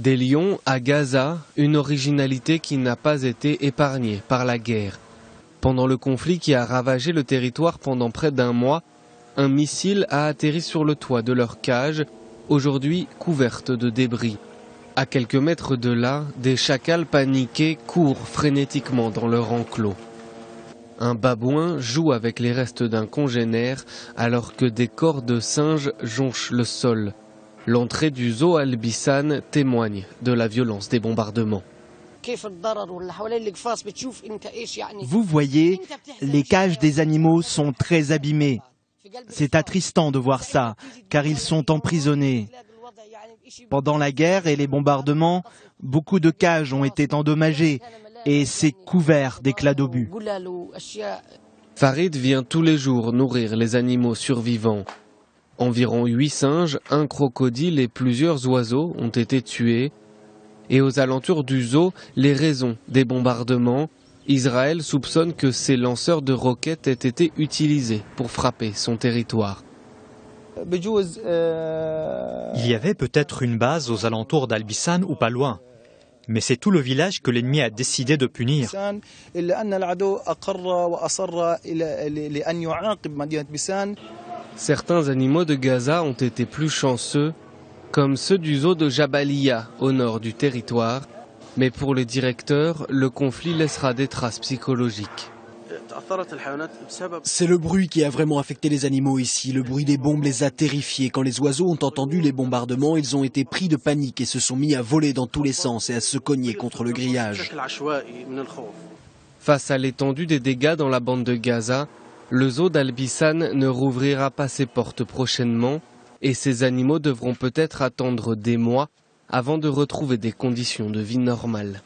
Des lions à Gaza, une originalité qui n'a pas été épargnée par la guerre. Pendant le conflit qui a ravagé le territoire pendant près d'un mois, un missile a atterri sur le toit de leur cage, aujourd'hui couverte de débris. À quelques mètres de là, des chacals paniqués courent frénétiquement dans leur enclos. Un babouin joue avec les restes d'un congénère alors que des corps de singes jonchent le sol. L'entrée du zoo Al-Bissan témoigne de la violence des bombardements. Vous voyez, les cages des animaux sont très abîmées. C'est attristant de voir ça, car ils sont emprisonnés. Pendant la guerre et les bombardements, beaucoup de cages ont été endommagées et c'est couvert d'éclats d'obus. Farid vient tous les jours nourrir les animaux survivants. Environ 8 singes, un crocodile et plusieurs oiseaux ont été tués. Et aux alentours du zoo, les raisons des bombardements. Israël soupçonne que ces lanceurs de roquettes aient été utilisés pour frapper son territoire. Il y avait peut-être une base aux alentours d'Al-Bissan ou pas loin. Mais c'est tout le village que l'ennemi a décidé de punir. Certains animaux de Gaza ont été plus chanceux, comme ceux du zoo de Jabalia, au nord du territoire. Mais pour le directeur, le conflit laissera des traces psychologiques. C'est le bruit qui a vraiment affecté les animaux ici. Le bruit des bombes les a terrifiés. Quand les oiseaux ont entendu les bombardements, ils ont été pris de panique et se sont mis à voler dans tous les sens et à se cogner contre le grillage. Face à l'étendue des dégâts dans la bande de Gaza, le zoo d'Al-Bissan ne rouvrira pas ses portes prochainement et ces animaux devront peut-être attendre des mois avant de retrouver des conditions de vie normales.